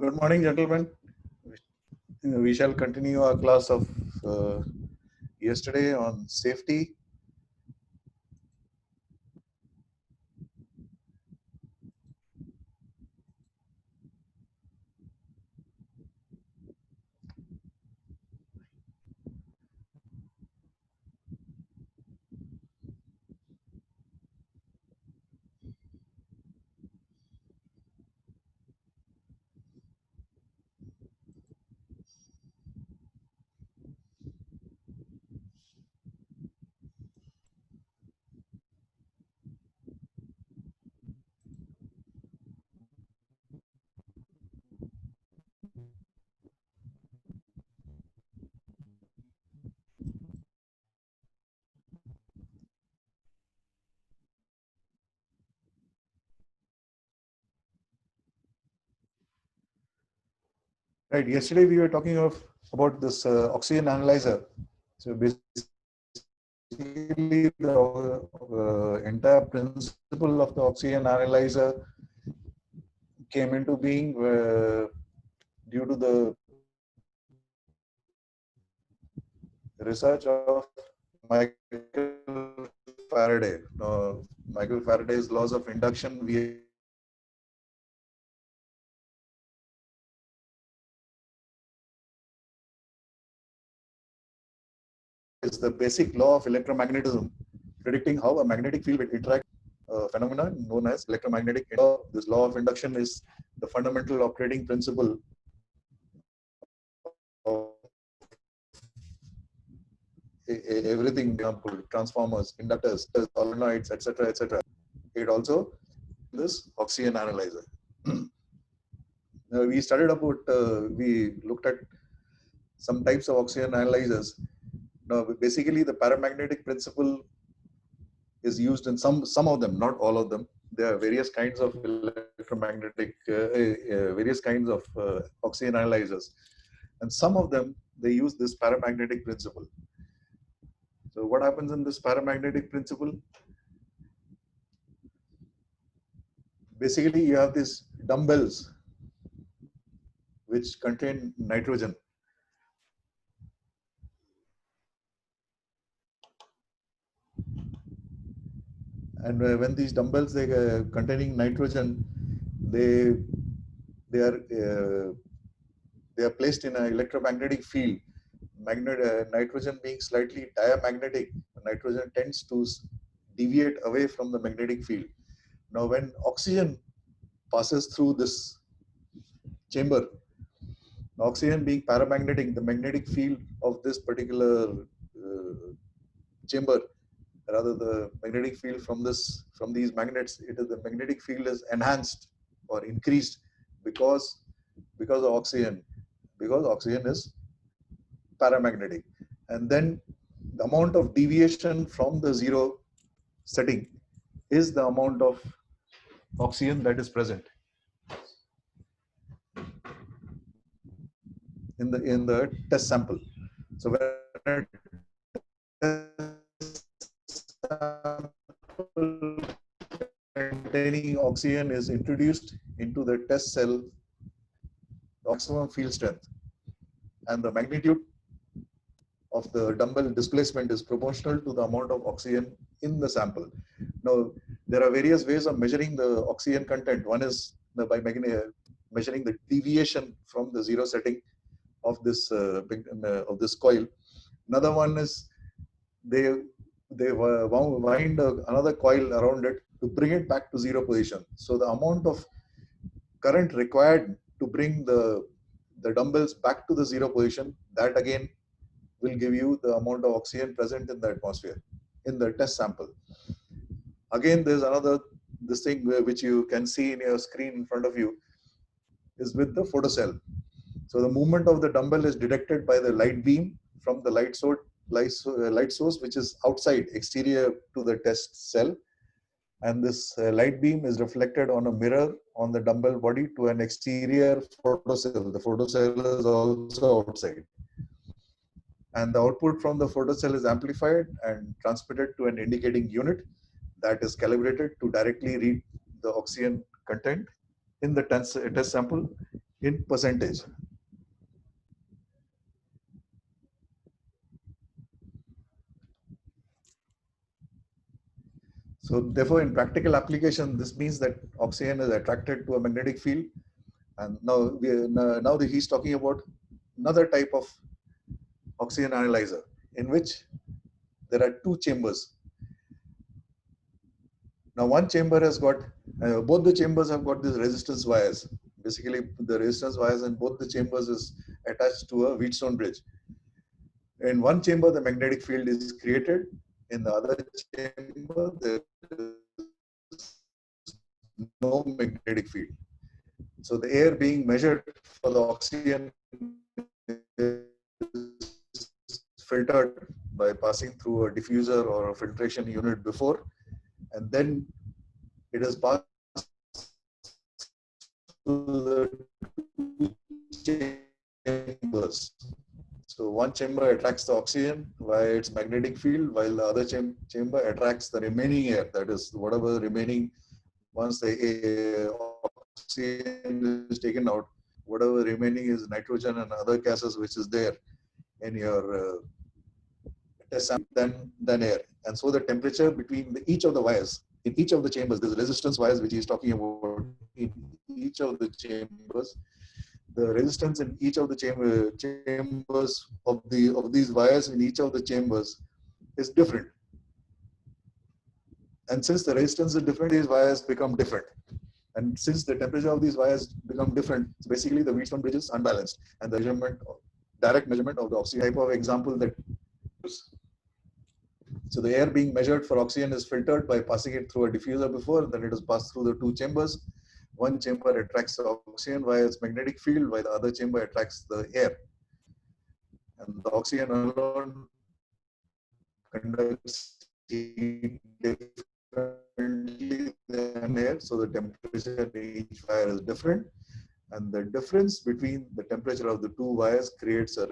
Good morning, gentlemen. We shall continue our class of yesterday on safety. Right. Yesterday we were talking about this oxygen analyzer. So basically, the entire principle of the oxygen analyzer came into being due to the research of Michael Faraday. Michael Faraday's laws of induction. We is the basic law of electromagnetism, predicting how a magnetic field will interact. Phenomena known as electromagnetic. This law of induction is the fundamental operating principle of everything. Example: transformers, inductors, solenoids, etc., etc. It also this oxygen analyzer. We studied about. We looked at some types of oxygen analyzers. Now, basically, the paramagnetic principle is used in some of them, not all of them. There are various kinds of electromagnetic, various kinds of oxygen analyzers, and some of them they use this paramagnetic principle. So, what happens in this paramagnetic principle? Basically, you have these dumbbells which contain nitrogen. And when these dumbbells they containing nitrogen, they are placed in an electromagnetic field. Nitrogen being slightly diamagnetic, nitrogen tends to deviate away from the magnetic field. Now, when oxygen passes through this chamber, oxygen being paramagnetic, the magnetic field of this particular chamber, rather the magnetic field from these magnets, the magnetic field is enhanced or increased because of oxygen, because oxygen is paramagnetic. And then the amount of deviation from the zero setting is the amount of oxygen that is present in the test sample. So when a sample containing oxygen is introduced into the test cell, the maximum field strength and the magnitude of the dumbbell displacement is proportional to the amount of oxygen in the sample. Now, there are various ways of measuring the oxygen content. One is by measuring the deviation from the zero setting of this coil. Another one is they wind another coil around it to bring it back to zero position. So the amount of current required to bring the dumbbells back to the zero position, that again will give you the amount of oxygen present in the atmosphere in the test sample. Again, there's another this thing which you can see in your screen in front of you is with the photocell. So the movement of the dumbbell is detected by the light beam from the light source, which is outside, exterior to the test cell. And this light beam is reflected on a mirror on the dumbbell body to an exterior photocell. The photocell is also outside. And the output from the photocell is amplified and transmitted to an indicating unit that is calibrated to directly read the oxygen content in the test sample in percentage. So therefore, in practical application, this means that oxygen is attracted to a magnetic field. And now he's talking about another type of oxygen analyzer in which there are two chambers. Now one chamber has got, both the chambers have got these resistance wires. Basically, the resistance wires in both the chambers is attached to a Wheatstone bridge. In one chamber, the magnetic field is created. In the other chamber, there is no magnetic field. So the air being measured for the oxygen is filtered by passing through a diffuser or a filtration unit before, and then it is passed through the two chambers. So one chamber attracts the oxygen via its magnetic field, while the other chamber attracts the remaining air, that is whatever remaining, once the oxygen is taken out, whatever remaining is nitrogen and other gases which is there in your test sample than air. And so the temperature between each of the wires, in each of the chambers, there's resistance wires which he's talking about in each of the chambers. The resistance in each of the chambers of these wires in each of the chambers is different. And since the resistance is different, these wires become different. And since the temperature of these wires become different, so basically the Wheatstone bridge is unbalanced, and the direct measurement of the oxygen type of example that. So the air being measured for oxygen is filtered by passing it through a diffuser before, then it is passed through the two chambers. One chamber attracts the oxygen via its magnetic field, while the other chamber attracts the air. And the oxygen alone conducts heat differently than air, so the temperature in each wire is different. And the difference between the temperature of the two wires creates a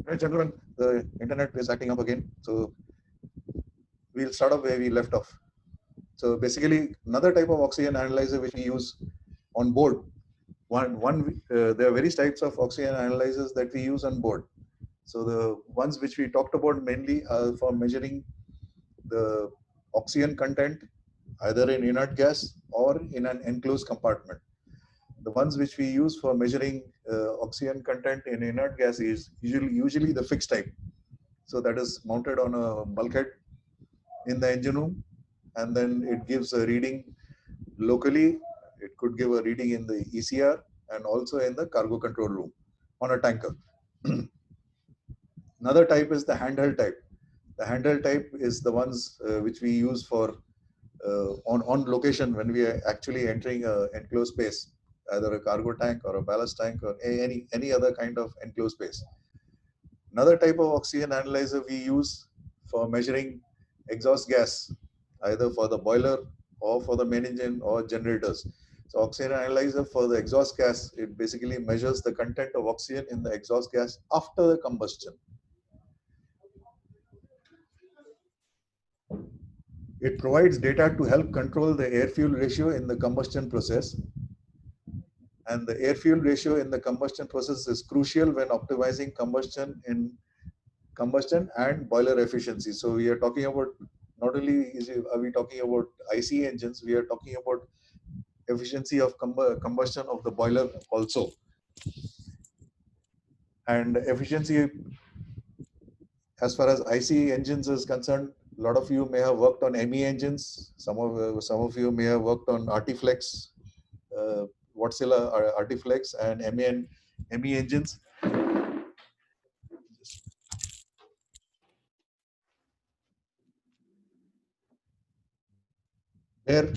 Right, gentlemen, the internet is acting up again. So we'll start off where we left off. So basically, another type of oxygen analyzer which we use on board. There are various types of oxygen analyzers that we use on board. So the ones which we talked about mainly are for measuring the oxygen content either in inert gas or in an enclosed compartment. The ones which we use for measuring oxygen content in inert gas is usually the fixed type. So that is mounted on a bulkhead in the engine room, and then it gives a reading locally. It could give a reading in the ECR, and also in the cargo control room on a tanker. Another type is the handheld type. The handheld type is the ones which we use for on location when we are actually entering a enclosed space, either a cargo tank or a ballast tank or any other kind of enclosed space. Another type of oxygen analyzer we use for measuring exhaust gas, either for the boiler or for the main engine or generators. So oxygen analyzer for the exhaust gas, it basically measures the content of oxygen in the exhaust gas after the combustion. It provides data to help control the air-fuel ratio in the combustion process. And the air-fuel ratio in the combustion process is crucial when optimizing combustion and boiler efficiency. So we are talking about not only are we talking about ICE engines, we are talking about efficiency of combustion of the boiler also. And efficiency as far as ICE engines is concerned, a lot of you may have worked on ME engines. Some of you may have worked on Artiflex, Wärtsilä Artiflex and ME engines. Where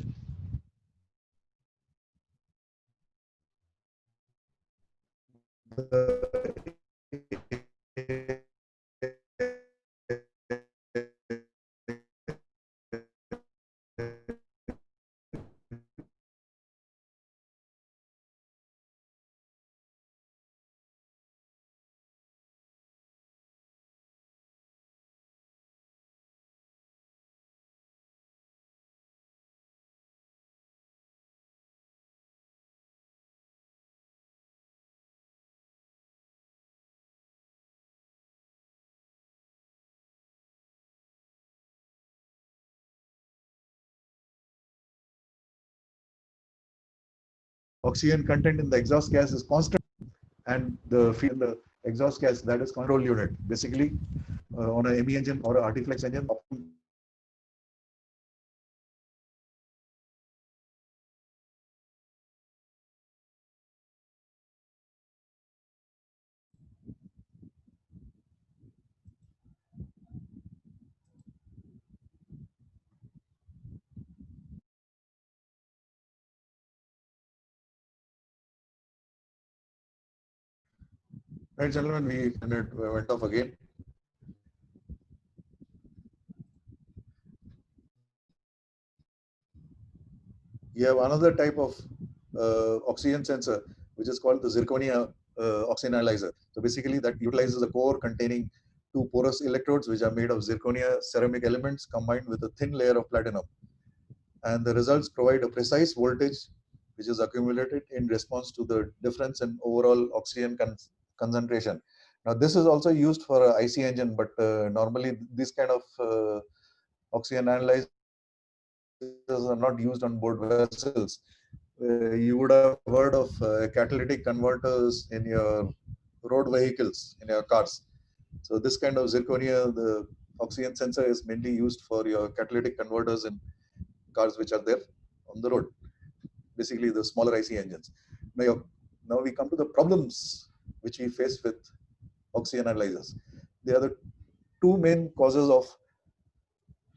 oxygen content in the exhaust gas is constant, and the exhaust gas, that is control unit. Basically, on a ME engine or a Artiflex engine, right, gentlemen, we went off again. You have another type of oxygen sensor, which is called the zirconia oxygen analyzer. So basically, that utilizes a core containing two porous electrodes, which are made of zirconia ceramic elements combined with a thin layer of platinum. And the results provide a precise voltage, which is accumulated in response to the difference in overall oxygen concentration. Now, this is also used for an IC engine, but normally this kind of oxygen analyzers are not used on board vessels. You would have heard of catalytic converters in your road vehicles, in your cars. So this kind of zirconia, the oxygen sensor is mainly used for your catalytic converters in cars which are there on the road, basically the smaller IC engines. Now we come to the problems which we face with oxygen analyzers. There are the two main causes of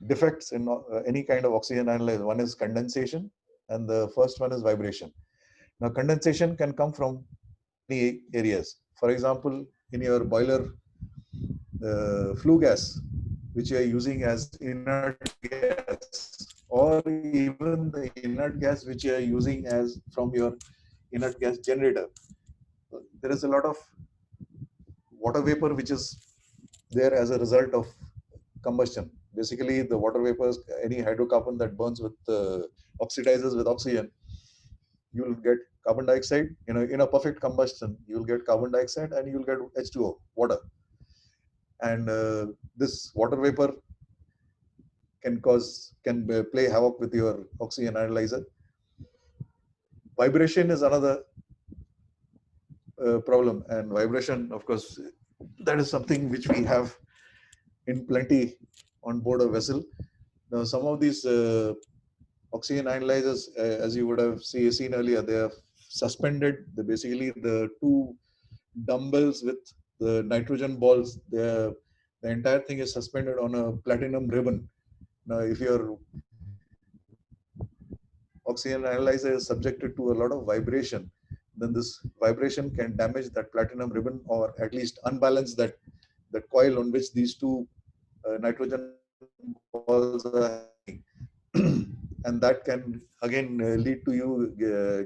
defects in any kind of oxygen analyzer. One is condensation, and the first one is vibration. Now, condensation can come from many areas. For example, in your boiler, flue gas, which you are using as inert gas, or even the inert gas which you are using as from your inert gas generator. There is a lot of water vapor which is there as a result of combustion. Basically, the water vapors, any hydrocarbon that burns with oxidizes with oxygen, you will get carbon dioxide. In a perfect combustion, you will get carbon dioxide and you will get H2O, water. And this water vapor can play havoc with your oxygen analyzer. Vibration is another problem, and vibration, of course, that is something which we have in plenty on board a vessel. Now, some of these oxygen analyzers, as you would have seen earlier, they are suspended. Basically, the two dumbbells with the nitrogen balls, the entire thing is suspended on a platinum ribbon. Now, if your oxygen analyzer is subjected to a lot of vibration, then this vibration can damage that platinum ribbon, or at least unbalance that coil on which these two nitrogen balls are hanging. And that can again lead to you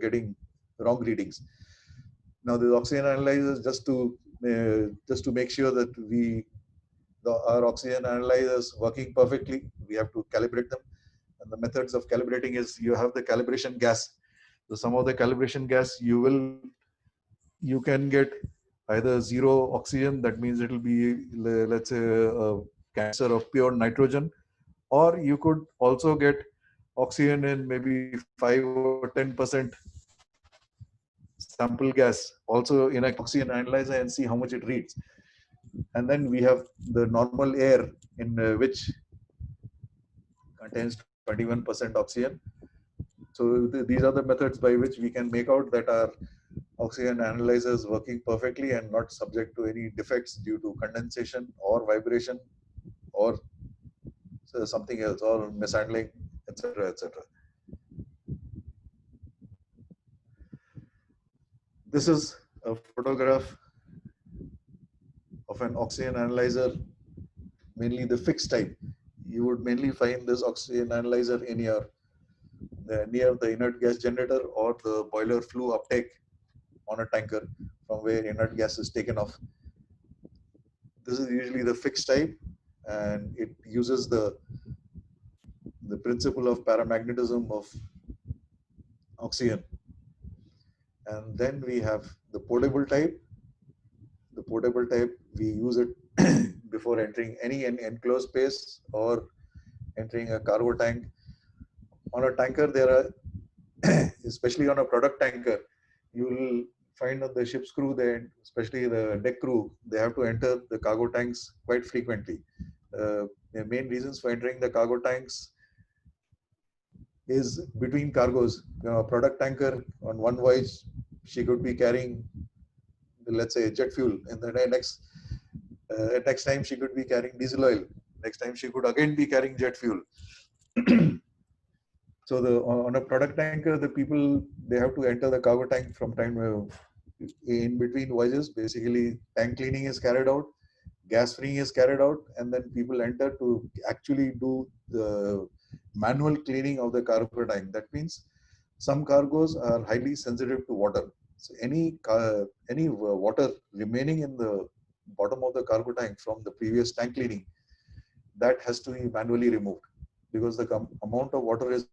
getting wrong readings. Now, the oxygen analyzers, just to make sure that our oxygen analyzers working perfectly, we have to calibrate them. And the methods of calibrating is, you have the calibration gas. So some of the calibration gas you can get either zero oxygen, that means it will be, let's say, a cancer of pure nitrogen, or you could also get oxygen in maybe 5 or 10% sample gas also in an oxygen analyzer, and see how much it reads. And then we have the normal air, in which contains 21% oxygen. So these are the methods by which we can make out that our oxygen analyzer is working perfectly and not subject to any defects due to condensation or vibration or something else, or mishandling, etc., etc. This is a photograph of an oxygen analyzer, mainly the fixed type. You would mainly find this oxygen analyzer in your near the inert gas generator or the boiler flue uptake on a tanker, from where inert gas is taken off. This is usually the fixed type, and it uses the principle of paramagnetism of oxygen. And then we have the portable type. The portable type, we use it before entering any enclosed space or entering a cargo tank. On a tanker, there are, especially on a product tanker, you will find that the ship's crew, especially the deck crew, they have to enter the cargo tanks quite frequently. The main reasons for entering the cargo tanks is between cargoes. A product tanker, on one voyage, she could be carrying, let's say, jet fuel. In the next time she could be carrying diesel oil. Next time she could again be carrying jet fuel. So on a product tanker, the people, they have to enter the cargo tank from time in between voyages. Basically, tank cleaning is carried out, gas freeing is carried out, and then people enter to actually do the manual cleaning of the cargo tank. That means some cargoes are highly sensitive to water. So any water remaining in the bottom of the cargo tank from the previous tank cleaning, that has to be manually removed, because the amount of water is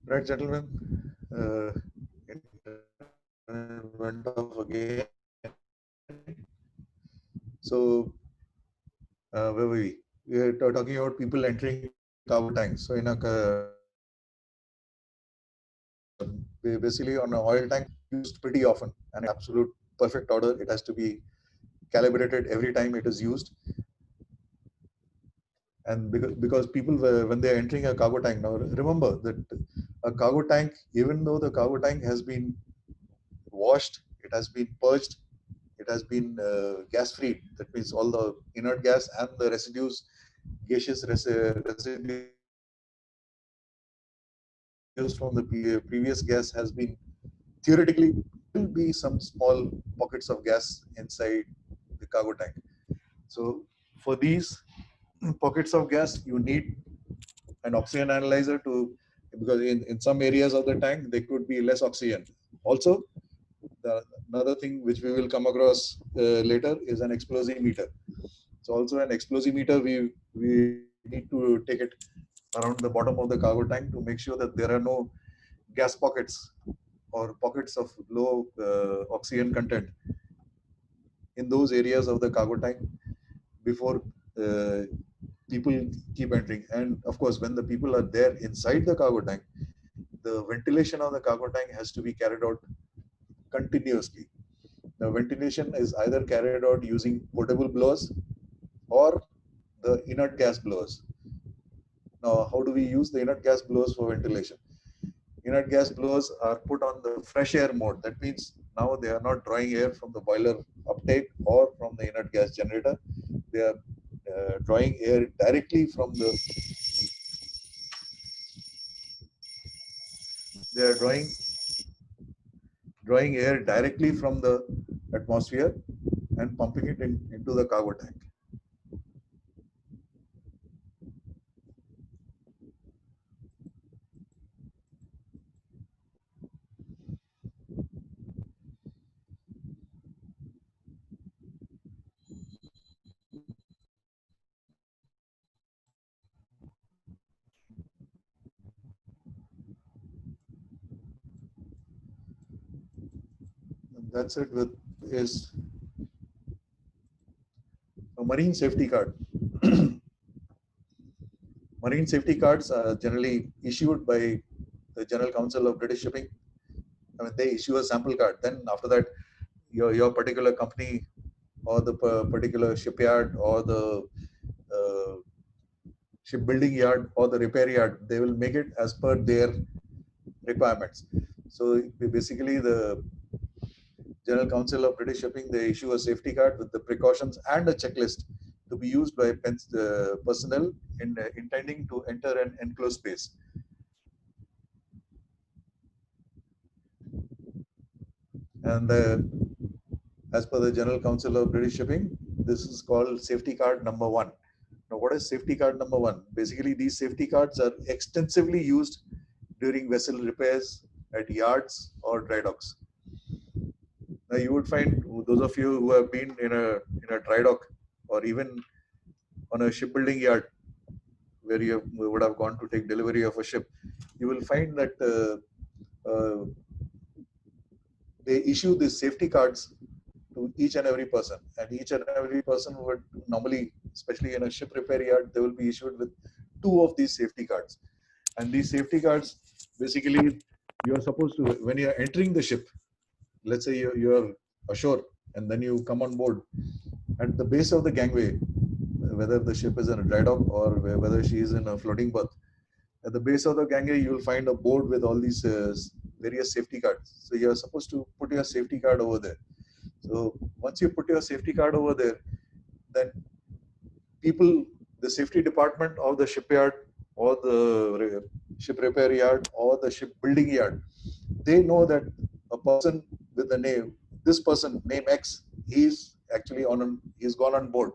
right, gentlemen. It went off again. So where were we? We are talking about people entering cargo tanks. So in a basically on an oil tank, used pretty often, and absolute perfect order. It has to be calibrated every time it is used. And because people, when they are entering a cargo tank, now remember that a cargo tank, even though the cargo tank has been washed, it has been purged, it has been gas free. That means all the inert gas and the residues, gaseous residues from the previous gas has been theoretically will be some small pockets of gas inside the cargo tank. So for these pockets of gas, you need an oxygen analyzer to, because in some areas of the tank there could be less oxygen. Also, another thing which we will come across later is an explosimeter. So also an explosimeter, we need to take it around the bottom of the cargo tank to make sure that there are no gas pockets or pockets of low oxygen content in those areas of the cargo tank before people keep entering. And of course, when the people are there inside the cargo tank, the ventilation of the cargo tank has to be carried out continuously. The ventilation is either carried out using portable blowers or the inert gas blowers. Now, how do we use the inert gas blowers for ventilation? Inert gas blowers are put on the fresh air mode. That means now they are not drawing air from the boiler uptake or from the inert gas generator. They are drawing air directly from the. They are drawing air directly from the atmosphere and pumping it into the cargo tank. And that's it with is a marine safety card. Marine safety cards are generally issued by the General Council of British Shipping. I mean, they issue a sample card. Then after that, your particular company or the particular shipyard or the uh, shipbuilding yard or the repair yard, they will make it as per their requirements. So basically, the General Council of British Shipping, they issue a safety card with the precautions and a checklist to be used by personnel in intending to enter an enclosed space. And as per the General Council of British Shipping, this is called safety card number 1. Now, what is safety card number 1? Basically, these safety cards are extensively used during vessel repairs at yards or dry docks. Now, you would find those of you who have been in a dry dock or even on a shipbuilding yard where you would have gone to take delivery of a ship, you will find that they issue these safety cards to each and every person, and each and every person would normally, especially in a ship repair yard, they will be issued with 2 of these safety cards. And these safety cards, basically, you are supposed to, when you are entering the ship, let's say you are ashore and then you come on board, at the base of the gangway, whether the ship is in a dry dock or whether she is in a floating berth, at the base of the gangway, you will find a board with all these various safety cards. So you are supposed to put your safety card over there. So once you put your safety card over there, then people, the safety department of the shipyard or the ship repair yard or the ship building yard, they know that a person with the name, this person, name X, he's actually he's gone on board.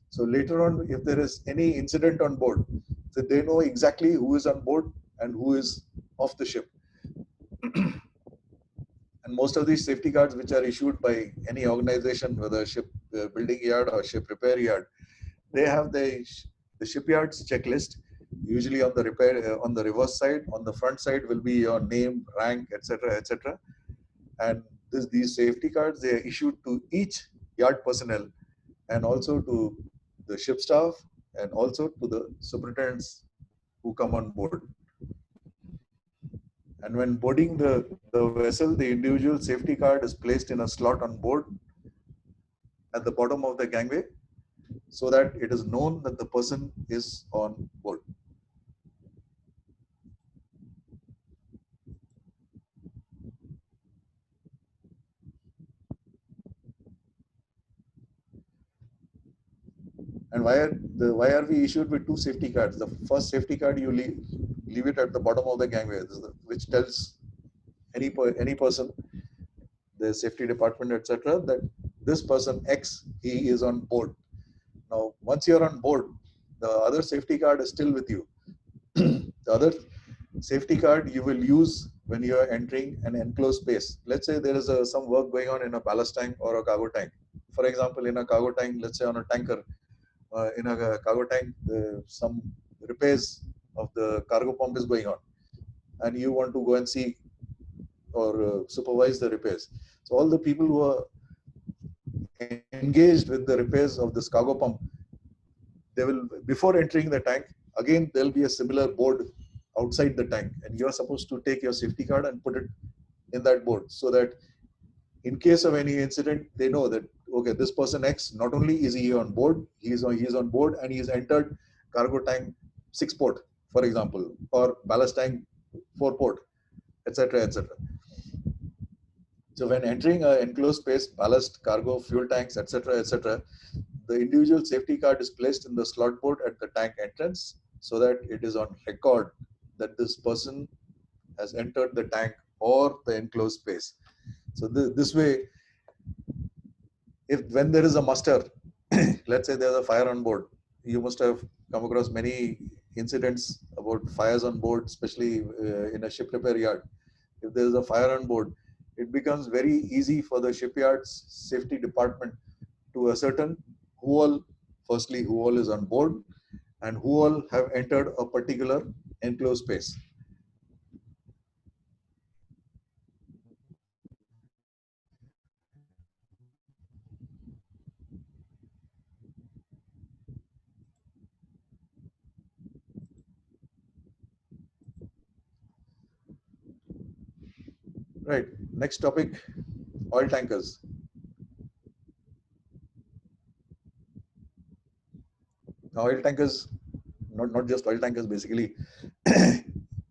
So later on, if there is any incident on board, so they know exactly who is on board and who is off the ship. And most of these safety cards, which are issued by any organization, whether ship building yard or ship repair yard, they have the shipyard's checklist. Usually on the on the reverse side, on the front side will be your name, rank, etc., etc. And these safety cards, they are issued to each yard personnel and also to the ship staff and also to the superintendents who come on board. And when boarding the vessel, the individual safety card is placed in a slot on board at the bottom of the gangway so that it is known that the person is on board. And why are we issued with two safety cards? The first safety card you leave it at the bottom of the gangway, which tells any person, the safety department, etc., that this person X, he is on board. Now, once you're on board, the other safety card is still with you. The other safety card you will use when you are entering an enclosed space. Let's say there is some work going on in a ballast tank or a cargo tank. For example, in a cargo tank, let's say on a tanker, in a cargo tank, some repairs of the cargo pump is going on, and you want to go and see or supervise the repairs. So all the people who are engaged with the repairs of this cargo pump, they will, before entering the tank, again there'll be a similar board outside the tank, and you're supposed to take your safety card and put it in that board, so that in case of any incident, they know that, okay, this person X, not only is he on board, he is on board and he has entered cargo tank 6 port, for example, or ballast tank 4 port, etc., etc. So when entering an enclosed space, ballast, cargo, fuel tanks, etc., etc., the individual safety card is placed in the slot board at the tank entrance, so that it is on record that this person has entered the tank or the enclosed space. So this way, if when there is a muster, let's say there's a fire on board, you must have come across many incidents about fires on board, especially in a ship repair yard. If there is a fire on board, it becomes very easy for the shipyard's safety department to ascertain who all is on board and who all have entered a particular enclosed space. Right. Next topic, oil tankers. Now, oil tankers, not just oil tankers, basically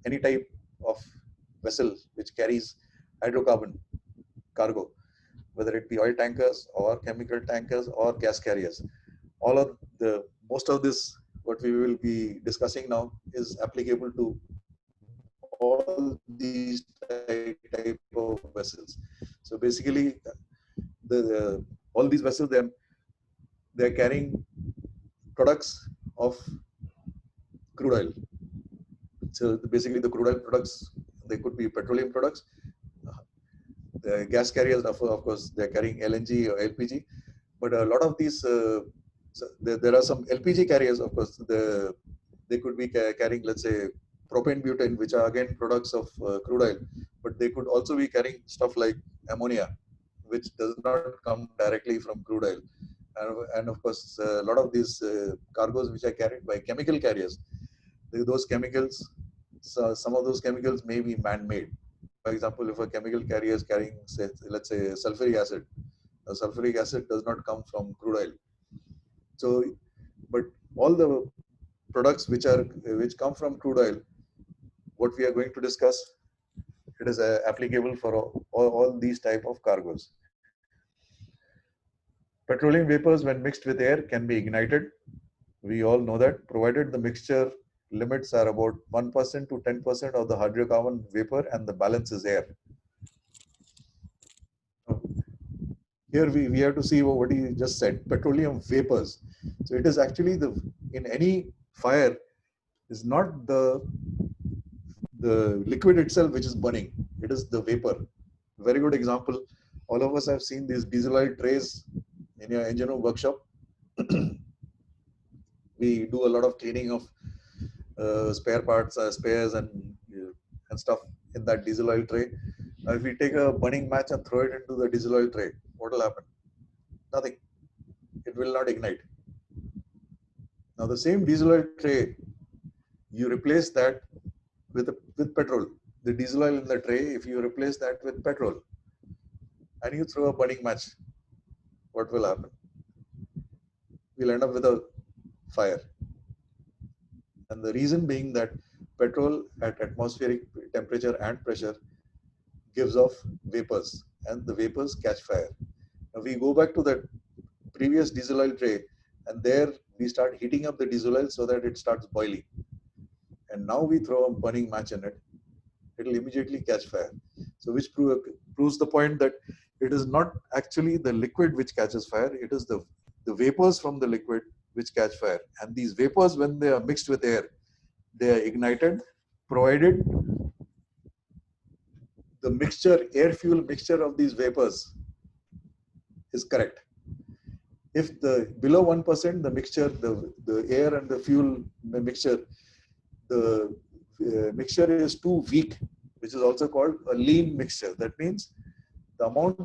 any type of vessel which carries hydrocarbon cargo, whether it be oil tankers or chemical tankers or gas carriers. All of the most of this, what we will be discussing now, is applicable to all these type of vessels. So basically, all these vessels, they're carrying products of crude oil. So basically, the crude oil products, they could be petroleum products. The gas carriers, of course, they're carrying LNG or LPG. But a lot of these, so there are some LPG carriers, of course. They could be carrying, let's say, propane, butane, which are again products of crude oil. But they could also be carrying stuff like ammonia, which does not come directly from crude oil. And of course, a lot of these cargoes which are carried by chemical carriers, those chemicals, so some of those chemicals may be man-made. For example, if a chemical carrier is carrying, say, let's say, sulfuric acid, the sulfuric acid does not come from crude oil. So, but all the products which come from crude oil, what we are going to discuss, it is applicable for all these type of cargoes. Petroleum vapors, when mixed with air, can be ignited. We all know that, provided the mixture limits are about 1% to 10% of the hydrocarbon vapor and the balance is air. Here we have to see what he just said, petroleum vapors. So it is actually in any fire is not the liquid itself which is burning, it is the vapor. Very good example. All of us have seen these diesel oil trays in your engine room workshop. We do a lot of cleaning of spare parts, spares and stuff in that diesel oil tray. Now, if we take a burning match and throw it into the diesel oil tray, what will happen? Nothing. It will not ignite. Now, the same diesel oil tray, you replace that with petrol. The diesel oil in the tray, if you replace that with petrol and you throw a burning match, what will happen? We'll end up with a fire. And the reason being that petrol at atmospheric temperature and pressure gives off vapors, and the vapors catch fire. Now we go back to that previous diesel oil tray, and there we start heating up the diesel oil so that it starts boiling. And now we throw a burning match in it, it will immediately catch fire. So which proves the point that it is not actually the liquid which catches fire, it is the vapors from the liquid which catch fire. And these vapors, when they are mixed with air, they are ignited, provided the mixture, air fuel mixture of these vapors is correct. If the below 1%, the mixture, the air and the fuel the mixture, the mixture is too weak, which is also called a lean mixture. That means the amount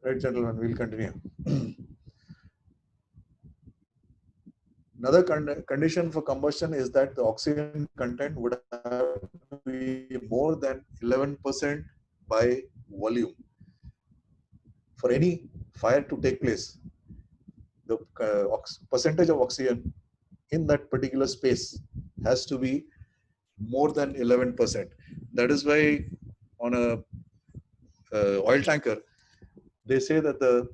right, gentlemen, we'll continue. Another condition for combustion is that the oxygen content would have to be more than 11% by volume. For any fire to take place, the percentage of oxygen in that particular space has to be more than 11%. That is why on a oil tanker, they say that the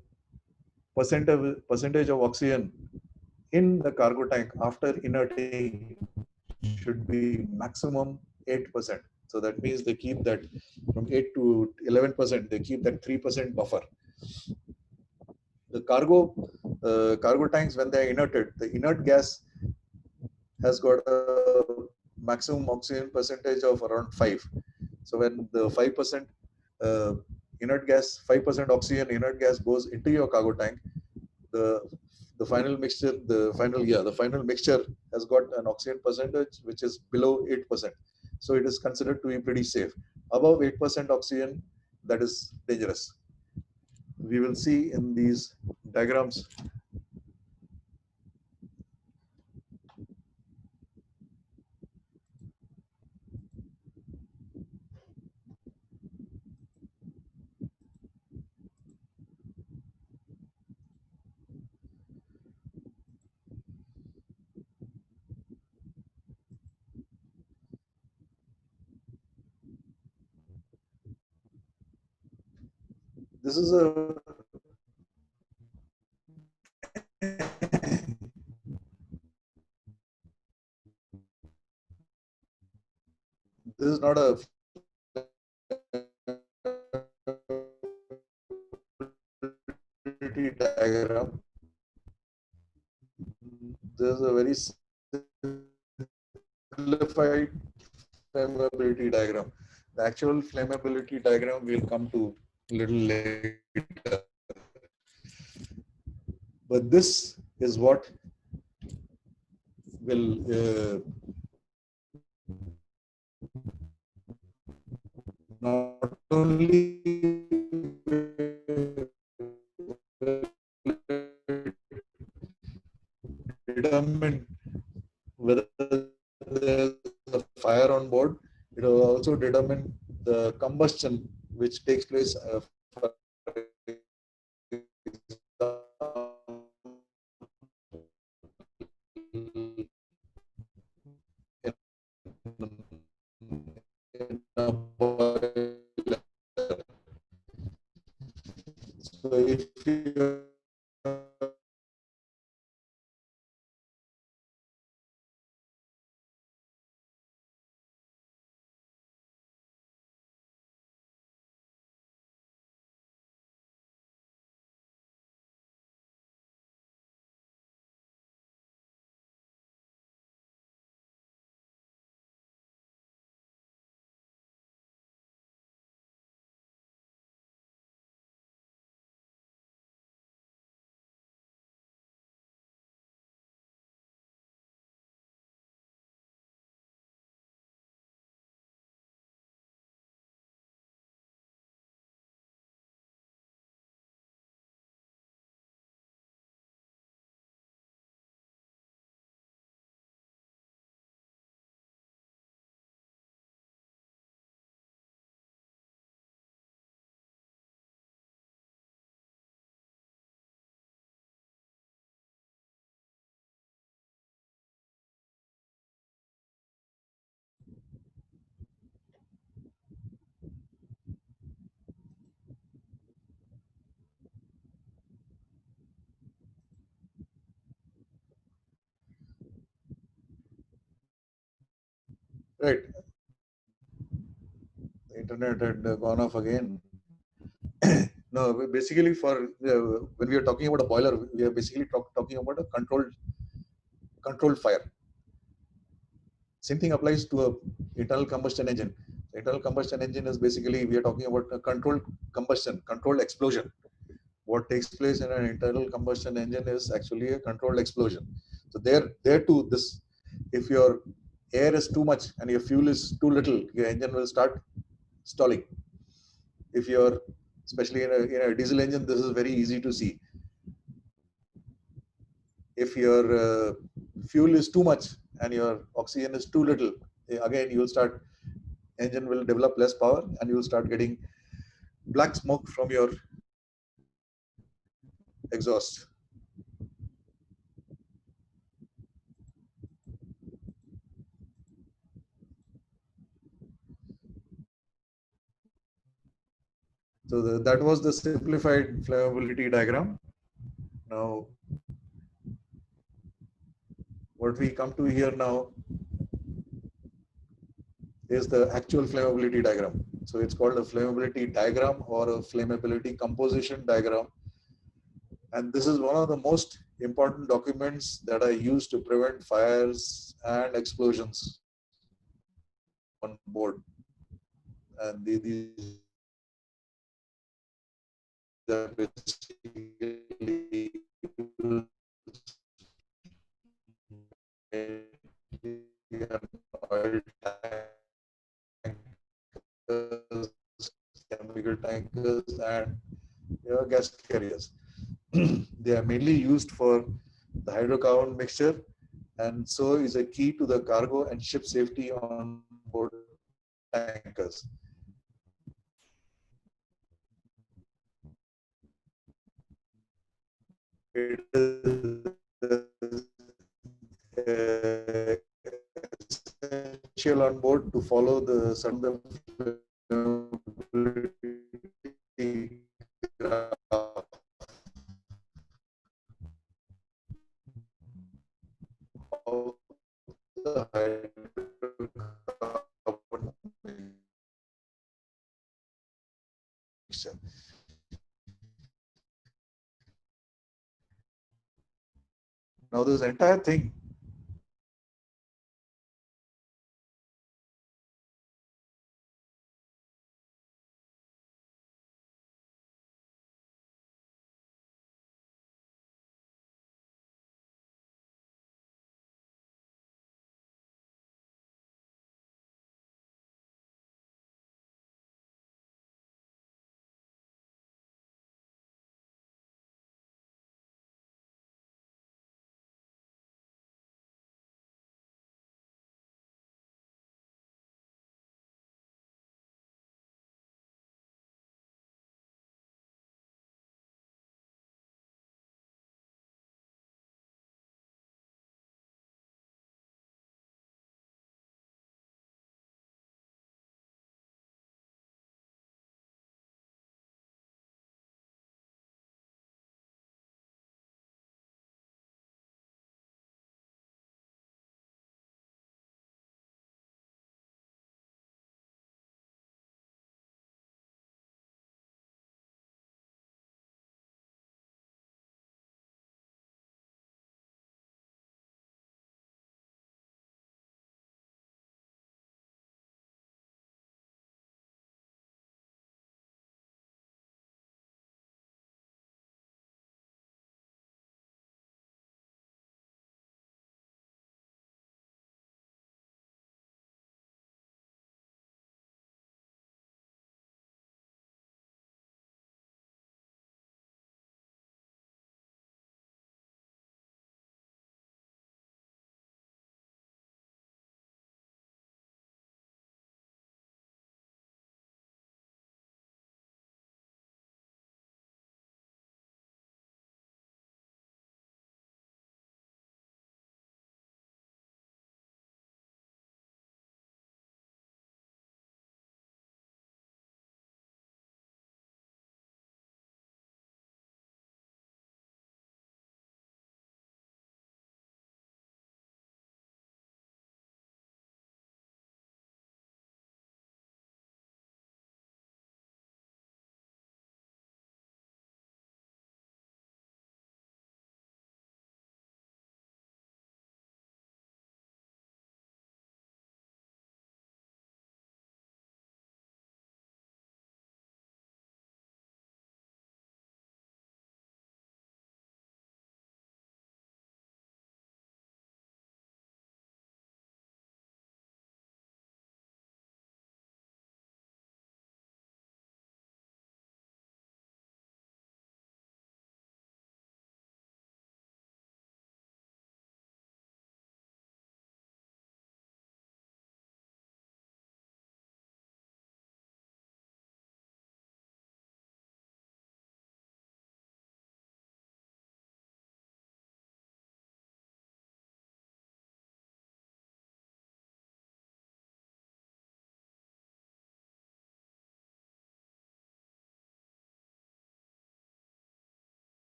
percentage of oxygen in the cargo tank after inerting should be maximum 8%. So that means they keep that from 8 to 11%, they keep that 3% buffer. The cargo tanks, when they are inerted, the inert gas has got a maximum oxygen percentage of around 5. So when the 5% uh, inert gas, 5% oxygen inert gas goes into your cargo tank, the final mixture, the final mixture has got an oxygen percentage which is below 8%. So it is considered to be pretty safe. Above 8% oxygen, that is dangerous. We will see in these diagrams. This is a this is not a diagram. This is a very simplified flammability diagram. The actual flammability diagram will come to a little later. But this is what will not only determine whether there's a fire on board, it will also determine the combustion which takes place. So if you Right. The internet had gone off again. No, basically for when we are talking about a boiler, we are basically talking about a controlled fire. Same thing applies to a internal combustion engine. The internal combustion engine is basically we are talking about a controlled combustion, controlled explosion. What takes place in an internal combustion engine is actually a controlled explosion. So there too, this if your air is too much and your fuel is too little, your engine will start stalling. If you're especially in a diesel engine, this is very easy to see. If your fuel is too much and your oxygen is too little, again you will start engine will develop less power and you will start getting black smoke from your exhaust. So that was the simplified flammability diagram. Now, what we come to here now is the actual flammability diagram. So it's called a flammability diagram or a flammability composition diagram. And this is one of the most important documents that are used to prevent fires and explosions on board. And these are basically oil tankers, chemical tankers, and gas carriers. They are mainly used for the hydrocarbon mixture, and so is a key to the cargo and ship safety on board tankers. It is essential on board to follow the graph of the hydrocarbon mixture. Now, this entire thing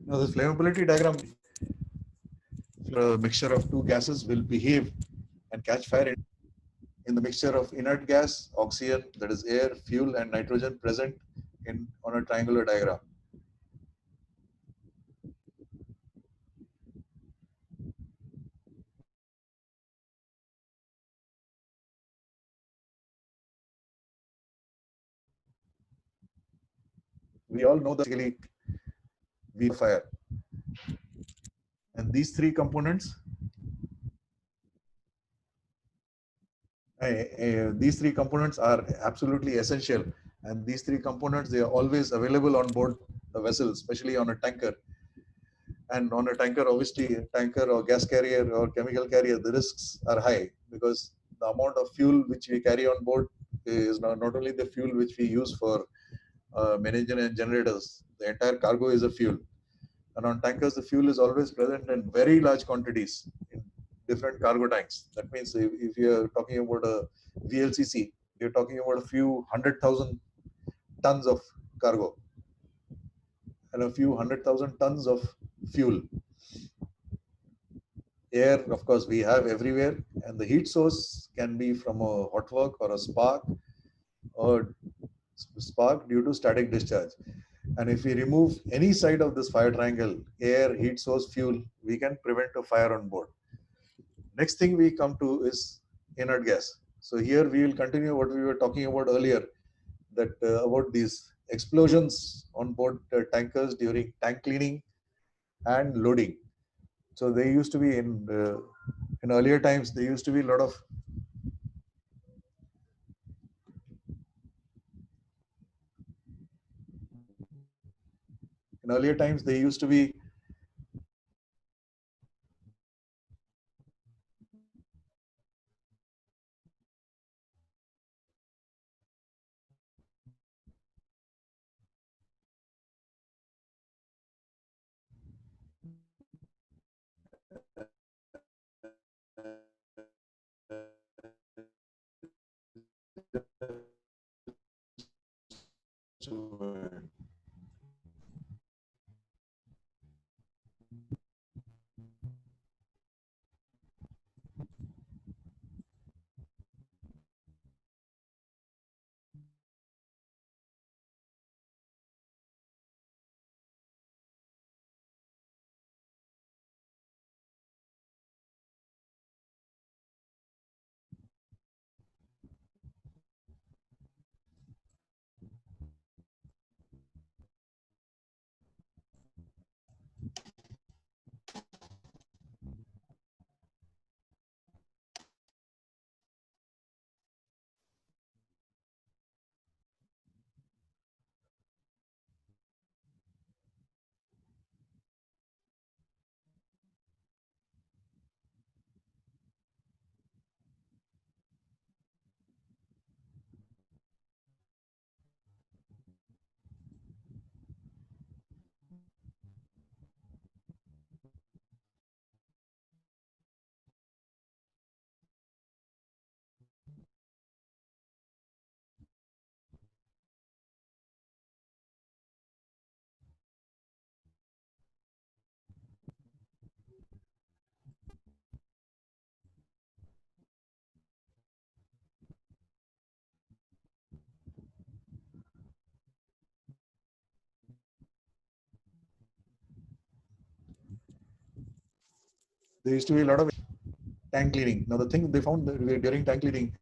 Now, this flammability diagram, a mixture of two gases will behave and catch fire in the mixture of inert gas, oxygen, that is air, fuel, and nitrogen present on a triangular diagram. We all know that basically we fire. And these three components are absolutely essential. And these three components, they are always available on board the vessel, especially on a tanker. And on a tanker, obviously, a tanker or gas carrier or chemical carrier, the risks are high because the amount of fuel which we carry on board is not only the fuel which we use for engine and generators, the entire cargo is a fuel. And on tankers, the fuel is always present in very large quantities in different cargo tanks. That means if you're talking about a VLCC, you're talking about a few 100,000 tons of cargo and a few 100,000 tons of fuel. Air, of course, we have everywhere, and the heat source can be from a hot work or a or spark due to static discharge. And if we remove any side of this fire triangle, air, heat source, fuel, we can prevent a fire on board. Next thing we come to is inert gas. So here we will continue what we were talking about earlier, that about these explosions on board tankers during tank cleaning and loading. So they used to be in earlier times. There used to be a lot of in earlier times. They used to be a lot of tank cleaning. Now the thing they found during tank cleaning,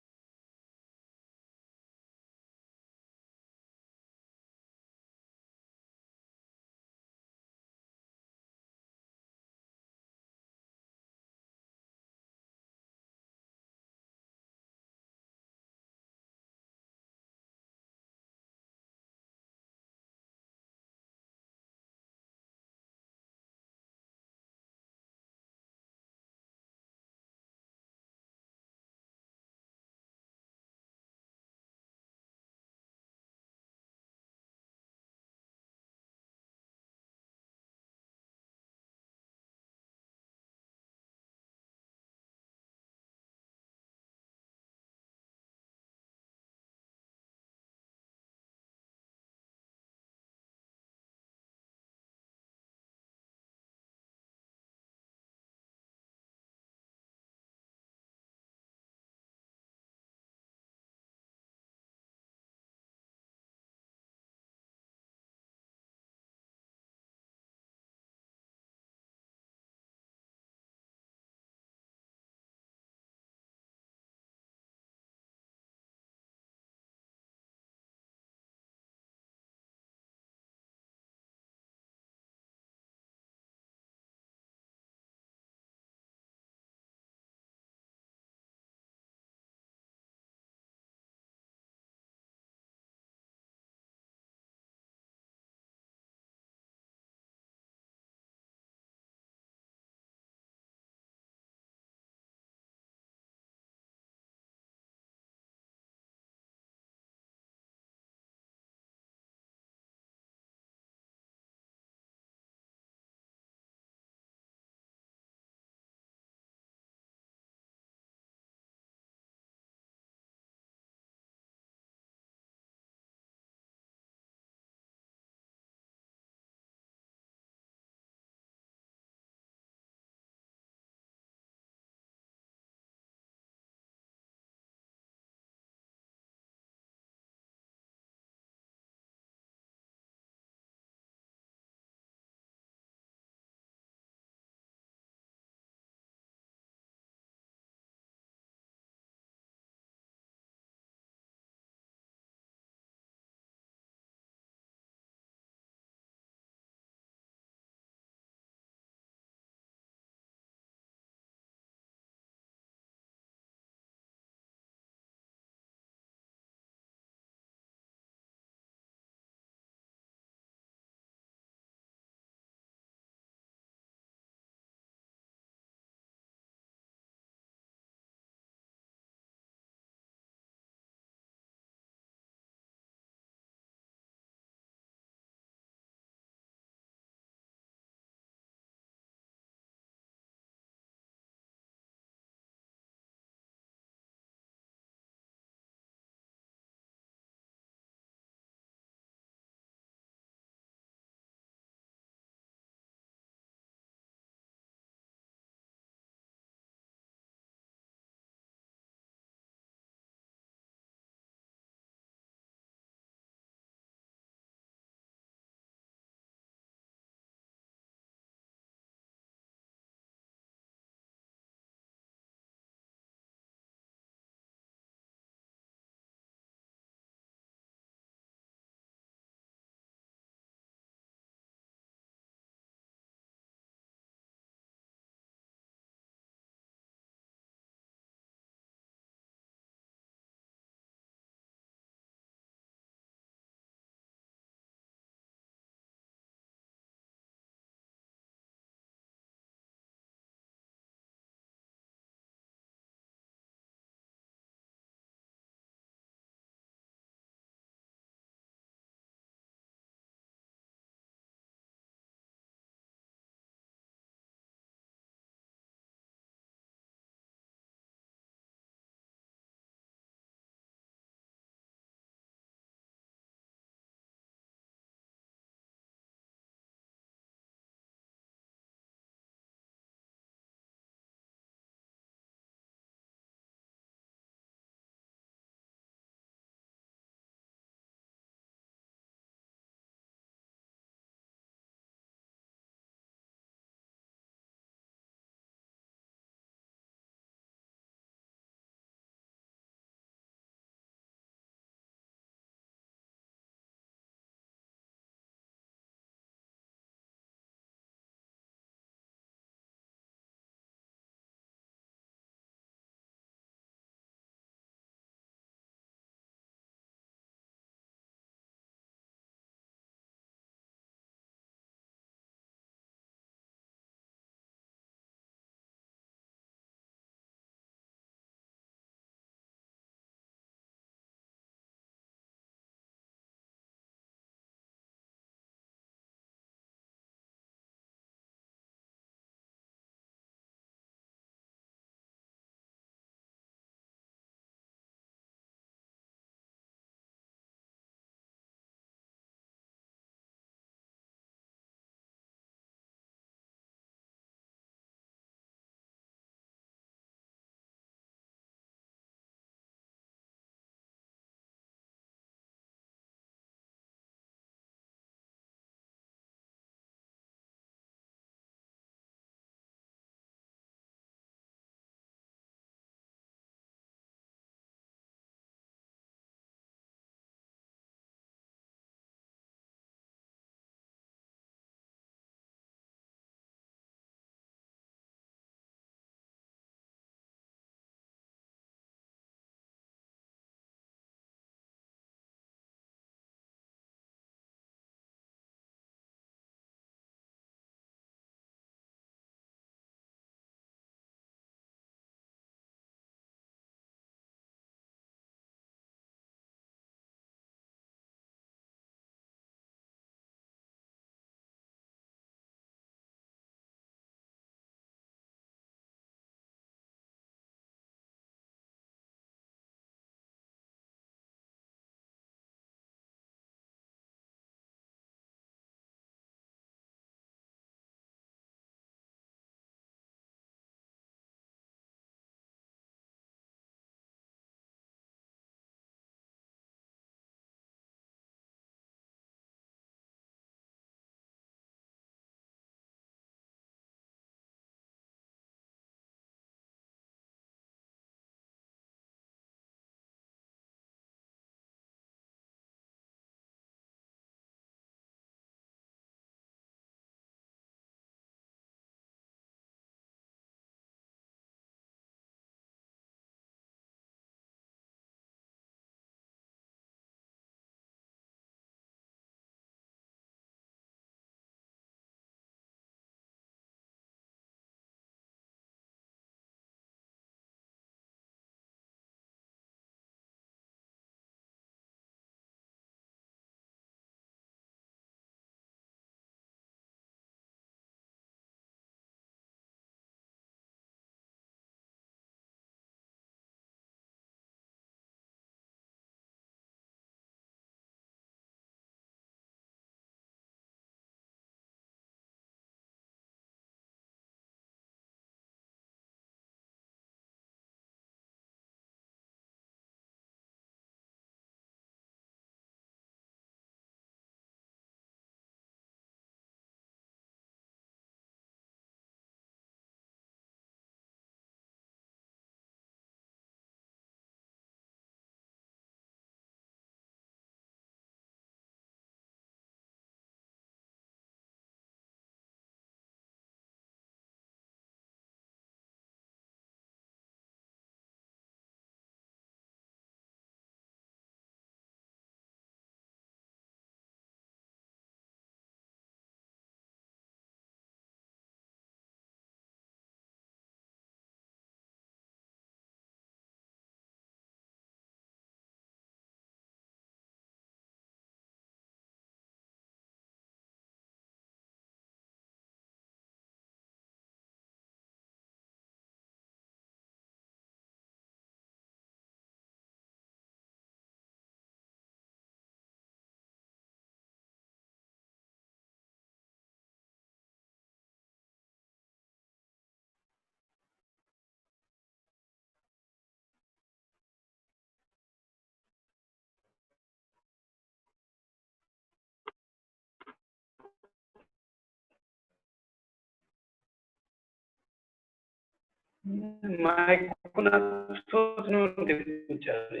ማይክ ኩናቶት ነው እንደሚቻለው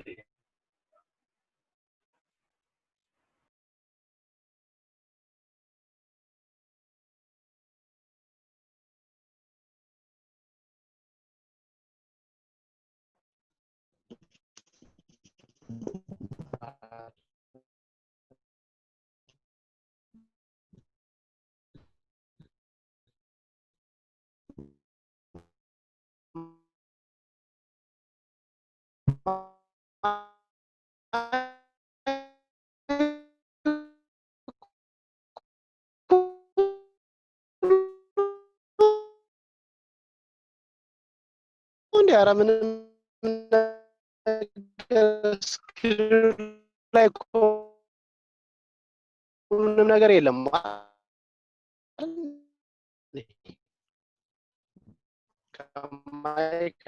እንዴ ኧረ ምንም ላይ ምንም ነገር የለም ከማይክ